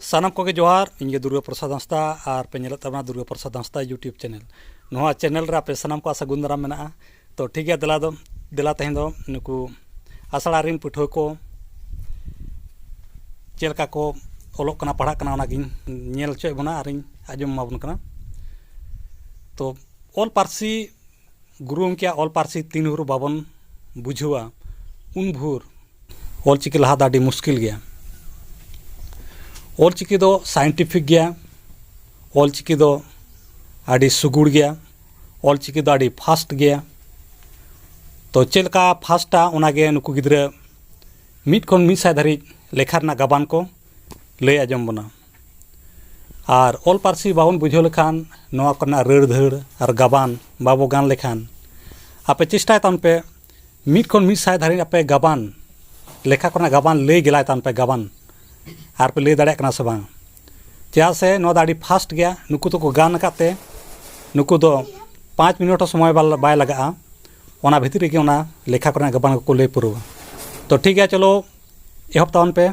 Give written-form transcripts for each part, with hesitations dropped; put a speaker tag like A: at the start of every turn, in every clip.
A: सानम को जोहार इनके दुर्गा प्रसाद हंसदा और पे नेलता दुर्गा प्रसाद हंसदा यूट्यूब चैनल नोआ चैनल रे पे सानम को सागुन दाराम मेना तो ठीक है दिला तेहन दो नुकु आसड़ा रिन पठो को चेलका को ओलोक कना पढ़ा कना ओनागिन नेल चोय बना आरिन आजम माबन कना तो ऑल पारसी गुरु क्या ऑल पारसी तीन हुरु बाबन बुझुआ उन भूर ऑल चिकी लहा दाडी मुश्किल गया ऑल चिकी दो साइंटिफिक गया ऑल चिकी दो आडी सुगुड़ गया ऑल चिकी दो आडी फास्ट गया तो चेलका फास्टा ओनागे नुकु गिद्रा मिट खन मिट साय धारी लेखा रना गाबान को लय आजम बना और ऑल पारसी बाबन बुझो लेखान नोआ करना रड़ धड़ और गाबान बाबो गान लेखान आपे चेष्टा तान पे मिट खन मिट साय धारी आपे गाबान लेखा करना गाबान लय गेलाय तान पे गाबान और पे लय दाड़े कना से बांग चा से नो दाड़ी फास्ट गया नुकु तो को गान काते नुकु दो 5 मिनट समय बाय लगा ओना भितर के ओना लेखा करना गाबान को लय पुरुवा तो ठीक है चलो एहब तावन पे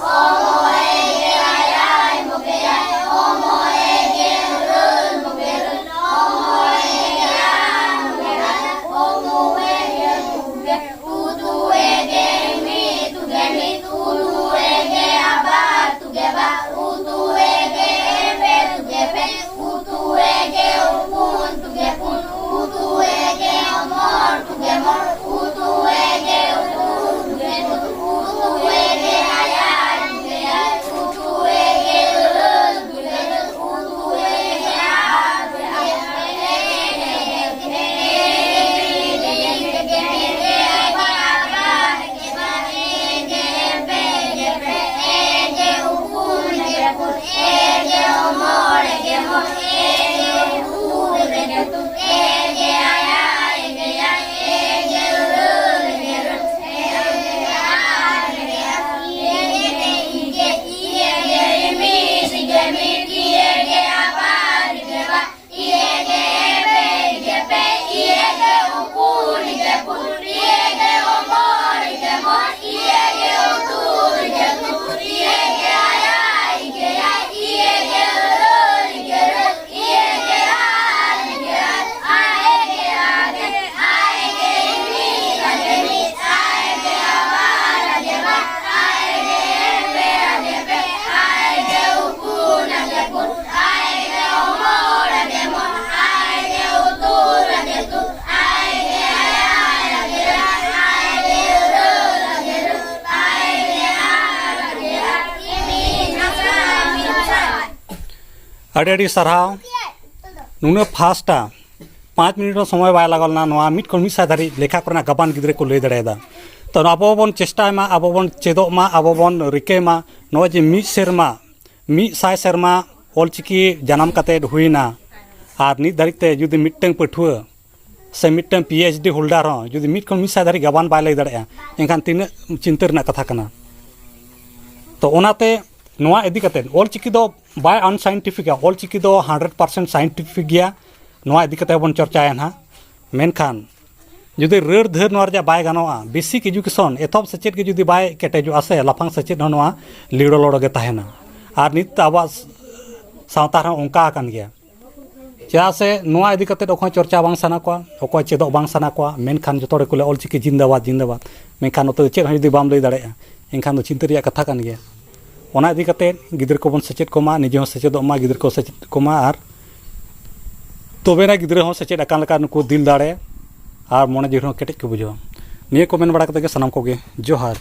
B: Oh
A: अड़ी साराव नुना फास्टा 5 मिनट समय बै लगलना मिट खन मिट धारी लेखा करना गाबान गिद्रे को लई दाड़ा तो अब बन चेष्टायमा अब बन चेदोमा अब बन रिकेमा नो जे मिट सेरमा 100 सेरमा ऑलचिकी जन्म काते हुईना और नित धारिते जुदी मिटटन पठुआ से मिटटन PhD होल्डर हो जुदी मिट खन मिट धारी गाबान बै लई दाड़ा एनखान तीन चिंता रना कथा कना तो ओनाते नोआ इदी कते ऑलचिकी दो बाय अनसाइंटिफिक ऑलचिकी दो 100% साइंटिफिक गया नोआ इदी कते बन चर्चाया ना मेनखान जुदी रड़ धर नोआ जा बाय गानोआ बेसिक एजुकेशन एथब सचेत के जुदी बाय केटेजो आसे लाफांग सचेत नोआ लिड़ो लड़ो गे ताहेना और नित आबा सावता रे ओंका कान गया चा से नोआ इदी कते ओखय चर्चा बांग साना को ओखय चेदो बांग साना को मेनखान जतो रे कोले ऑलचिकी जिंदाबाद जिंदाबाद मेनखान तो चेद जुदी बाम लई दाड़ेया एनखान तो चिंता रिया कथा कान गया ओना इदी कते गिदर को बन सचेत कोमा निजे हो सचेदो मा गिदर को सचेत कोमा और तोबेना गिदर हो सचेत अकान लका नुको दिल दाड़े और मन जीवन केटेज को बुझो निये को मेन बड़ा कते के सनाम को गे जोहार।